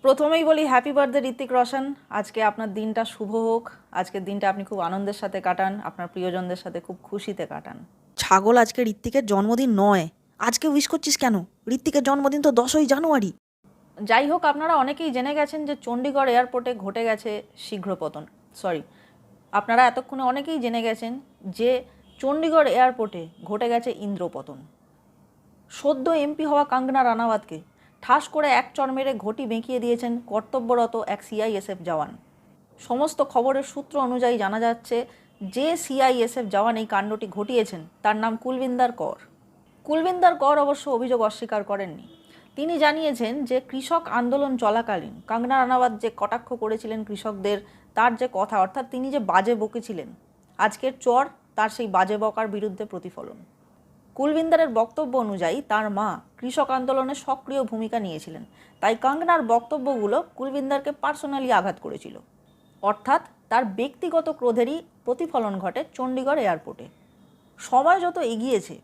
প্রথমেই বলি happy birthday Hrithik Roshan. আজকে আপনার দিনটা শুভ হোক। আজকের দিনটা আপনি খুব আনন্দের সাথে কাটান, আপনার প্রিয়জনদের সাথে খুব খুশিতে কাটান। ছাগল, আজকে ঋত্বিকের জন্মদিন নয়। আজকে উইশ করছিস কেন? ঋত্বিকের জন্মদিন তো 10ই জানুয়ারি। যাই হোক, আপনারা অনেকেই জেনে গেছেন যে চণ্ডীগড় এয়ারপোর্টে ঘটে গেছে শীঘ্র পতন। সরি, আপনারা এতক্ষণে অনেকেই জেনে গেছেন যে চণ্ডীগড় এয়ারপোর্টে ঘটে গেছে ইন্দ্রপতন। সদ্য এমপি হওয়া কঙ্গনা রানাওয়াতকে ঠাস করে এক চড় মেরে ঘটি বেঁকিয়ে দিয়েছেন কর্তব্যরত এক সিআইএসএফ জওয়ান। সমস্ত খবরের সূত্র অনুযায়ী জানা যাচ্ছে যে সিআইএসএফ জওয়ান এই কাণ্ডটি ঘটিয়েছেন তার নাম কুলবিন্দার কর। কুলবিন্দার কর অবশ্য অভিযোগ অস্বীকার করেননি। তিনি জানিয়েছেন যে কৃষক আন্দোলন চলাকালীন কঙ্গনা রানাওয়াত যে কটাক্ষ করেছিলেন কৃষকদের, তার যে কথা, অর্থাৎ তিনি যে বাজে বকেছিলেন, আজকের চর তার সেই বাজে বকার বিরুদ্ধে প্রতিফলন। কুলবিন্দারের বক্তব্য অনুযায়ী তার মা কৃষক আন্দোলনে সক্রিয় ভূমিকা নিয়েছিলেন, তাই কঙ্গনার বক্তব্যগুলো কুলবিন্দারকে পার্সোনালি আঘাত করেছিল। অর্থাৎ তার ব্যক্তিগত ক্রোধেরই প্রতিফলন ঘটে চণ্ডীগড় এয়ারপোর্টে। সময় যত এগিয়েছে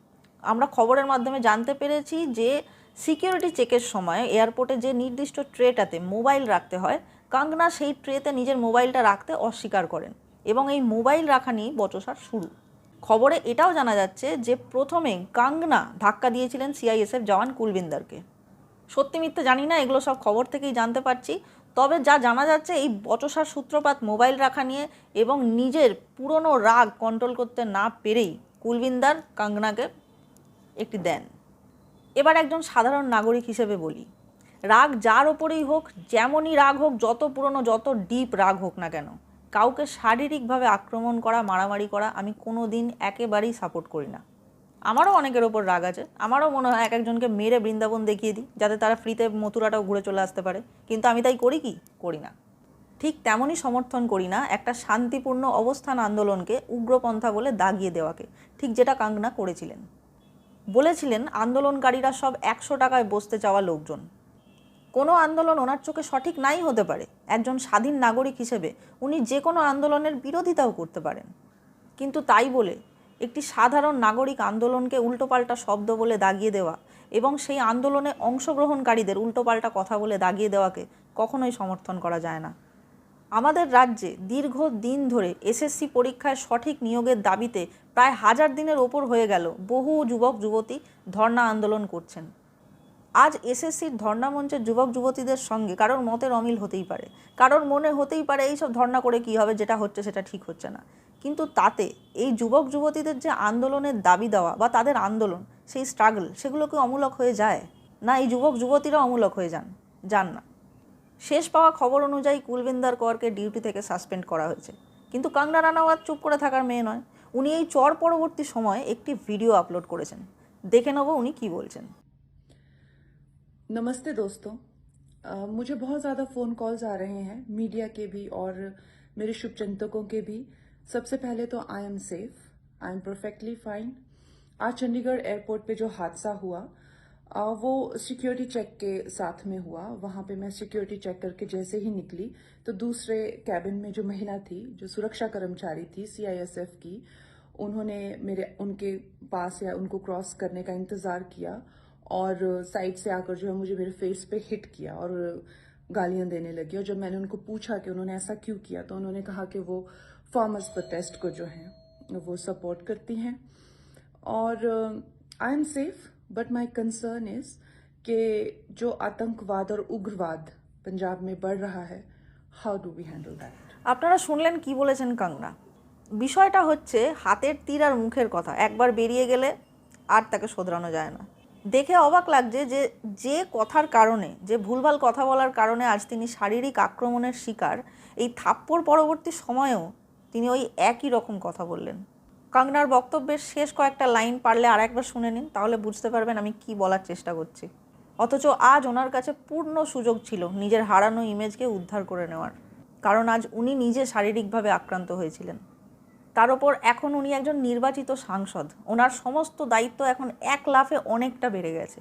আমরা খবরের মাধ্যমে জানতে পেরেছি যে সিকিউরিটি চেকের সময় এয়ারপোর্টে যে নির্দিষ্ট ট্রেটাতে মোবাইল রাখতে হয়, কঙ্গনা সেই ট্রেতে নিজের মোবাইলটা রাখতে অস্বীকার করেন এবং এই মোবাইল রাখা নিয়ে বচসার শুরু। খবরে এটাও জানা যাচ্ছে যে প্রথমে কঙ্গনা ধাক্কা দিয়েছিলেন সিআইএসএফ জওয়ান কুলবিন্দারকে। সত্যি মিথ্যে জানি না, এগুলো সব খবর থেকেই জানতে পারছি। তবে যা জানা যাচ্ছে এই বচসার সূত্রপাত মোবাইল রাখা নিয়ে এবং নিজের পুরনো রাগ কন্ট্রোল করতে না পেরেই কুলবিন্দার কঙ্গনাকে একটি দেন। এবার একজন সাধারণ নাগরিক হিসেবে বলি, রাগ যার ওপরেই হোক, যেমনই রাগ হোক, যত পুরনো যত ডিপ রাগ হোক না কেন, কাউকে শারীরিকভাবে আক্রমণ করা, মারামারি করা আমি কোনো দিন একেবারেই সাপোর্ট করি না। আমারও অনেকের ওপর রাগ আছে, আমারও মনে হয় এক একজনকে মেরে বৃন্দাবন দেখিয়ে দিই যাতে তারা ফ্রিতে মথুরাটাও ঘুরে চলে আসতে পারে, কিন্তু আমি তাই করি কি? করি না। ঠিক তেমনই সমর্থন করি না একটা শান্তিপূর্ণ অবস্থান আন্দোলনকে উগ্রপন্থা বলে দাগিয়ে দেওয়াকে, ঠিক যেটা কঙ্গনা করেছিলেন। বলেছিলেন আন্দোলনকারীরা সব 100 টাকায় বসতে চাওয়া লোকজন। কোনো আন্দোলন ওনার চোখে সঠিক নাই হতে পারে, একজন স্বাধীন নাগরিক হিসেবে উনি যে কোনো আন্দোলনের বিরোধিতাও করতে পারেন, কিন্তু তাই বলে একটি সাধারণ নাগরিক আন্দোলনকে উল্টোপাল্টা শব্দ বলে দাগিয়ে দেওয়া এবং সেই আন্দোলনে অংশগ্রহণকারীদের উল্টোপাল্টা কথা বলে দাগিয়ে দেওয়াকে কখনোই সমর্থন করা যায় না। আমাদের রাজ্যে দীর্ঘ দিন ধরে এসএসসি পরীক্ষায় সঠিক নিয়োগের দাবিতে প্রায় 1000 দিনের ওপর হয়ে গেল বহু যুবক যুবতী ধর্ণা আন্দোলন করছেন। আজ এসএসসির ধর্ণা মঞ্চের যুবক যুবতীদের সঙ্গে কারোর মতের অমিল হতেই পারে, কারোর মনে হতেই পারে এইসব ধর্ণা করে কী হবে, যেটা হচ্ছে সেটা ঠিক হচ্ছে না, কিন্তু তাতে এই যুবক যুবতীদের যে আন্দোলনের দাবি দেওয়া বা তাদের আন্দোলন, সেই স্ট্রাগল, সেগুলো কি অমূলক হয়ে যায়? না, এই যুবক যুবতীরা অমূলক হয়ে যান না। শেষ পাওয়া খবর অনুযায়ী কুলবিন্দার করকে ডিউটি থেকে সাসপেন্ড করা হয়েছে, কিন্তু কঙ্গনা রানাওয়াত চুপ করে থাকার মেয়ে নয়। উনি এই চর পরবর্তী সময়ে একটি ভিডিও আপলোড করেছেন, দেখে নেব উনি কি বলছেন। नमस्ते दोस्तों। मुझे बहुत ज़्यादा फ़ोन कॉल्स आ रहे हैं, मीडिया के भी और मेरे शुभचिंतकों के भी। सबसे पहले तो I am safe, I am perfectly fine. आज चंडीगढ़ एयरपोर्ट पे जो हादसा हुआ वो सिक्योरिटी चेक के साथ में हुआ। वहाँ पे मैं सिक्योरिटी चेक करके जैसे ही निकली तो दूसरे कैबिन में जो महिला थी, जो सुरक्षा कर्मचारी थी सीआईएसएफ की, उन्होंने उनके पास या उनको क्रॉस करने का इंतज़ार किया और साइड से आकर जो है मुझे मेरे फेस पे हिट किया और गालियां देने लगी। और जब मैंने उनको पूछा कि उन्होंने ऐसा क्यों किया तो उन्होंने कहा कि वो फार्मर्स प्रोटेस्ट को जो है वो सपोर्ट करती हैं। और I am safe, but my concern is कि जो आतंकवाद और उग्रवाद पंजाब में बढ़ रहा है, how do we handle that. আপনারা শুনলেন কি বলেছেন কঙ্গনা। বিষয়টা হচ্ছে হাতের তীর আর মুখের কথা, একবার বেরিয়ে গেলে আর তাকে শোধরানো যায় না। দেখে অবাক লাগছে যে যে কথার কারণে, যে ভুলভাল কথা বলার কারণে আজ তিনি শারীরিক আক্রমণের শিকার, এই থাপ্পড় পরবর্তী সময়েও তিনি ওই একই রকম কথা বললেন। কঙ্গনার বক্তব্যের শেষ কয়েকটা লাইন পারলে আর একবার শুনে নিন, তাহলে বুঝতে পারবেন আমি কি বলার চেষ্টা করছি। অথচ আজ ওনার কাছে পূর্ণ সুযোগ ছিল নিজের হারানো ইমেজকে উদ্ধার করে নেওয়ার, কারণ আজ উনি নিজে শারীরিকভাবে আক্রান্ত হয়েছিলেন। তার ওপর এখন উনি একজন নির্বাচিত সাংসদ, ওনার সমস্ত দায়িত্ব এখন এক লাফে অনেকটা বেড়ে গেছে।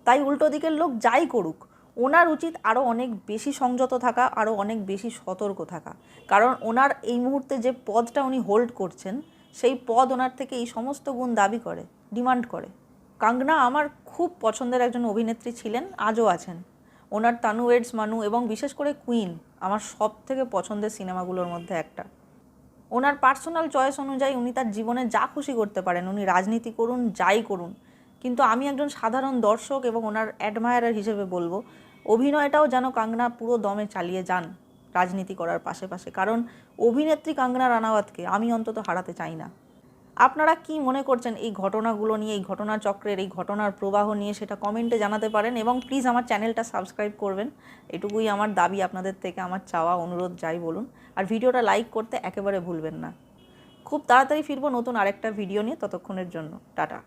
তাই উল্টো দিকের লোক যাই করুক, ওনার উচিত আরও অনেক বেশি সংযত থাকা, আরও অনেক বেশি সতর্ক থাকা, কারণ ওনার এই মুহূর্তে যে পদটা উনি হোল্ড করছেন, সেই পদ ওনার থেকে এই সমস্ত গুণ দাবি করে, ডিমান্ড করে। কঙ্গনা আমার খুব পছন্দের একজন অভিনেত্রী ছিলেন, আজও আছেন। ওনার তানু এডস মানু এবং বিশেষ করে কুইন আমার সব থেকে পছন্দের সিনেমাগুলোর মধ্যে একটা। ওনার পার্সোনাল চয়েস অনুযায়ী উনি তার জীবনে যা খুশি করতে পারেন, উনি রাজনীতি করুন, যাই করুন। কিন্তু আমি একজন সাধারণ দর্শক এবং ওনার অ্যাডমায়ারার হিসেবে বলবো, অভিনয়টাও যেন কাঙ্গনা পুরো দমে চালিয়ে যান রাজনীতি করার পাশে, কারণ অভিনেত্রী কাঙ্গনা রানাওয়াতকে আমি অন্তত হারাতে চাই না। আপনারা কি মনে করছেন এই ঘটনাগুলো নিয়ে, এই ঘটনা চক্রের, এই ঘটনার প্রবাহ নিয়ে, সেটা কমেন্টে জানাতে পারেন এবং প্লিজ আমার চ্যানেলটা সাবস্ক্রাইব করবেন। এটুকুই আমার দাবি আপনাদের থেকে, আমার চাওয়া, অনুরোধ যাই বলুন। আর ভিডিওটা লাইক করতে একেবারে ভুলবেন না। খুব তাড়াতাড়ি ফিরবো নতুন আরেকটা ভিডিও নিয়ে, ততক্ষণের জন্য টাটা।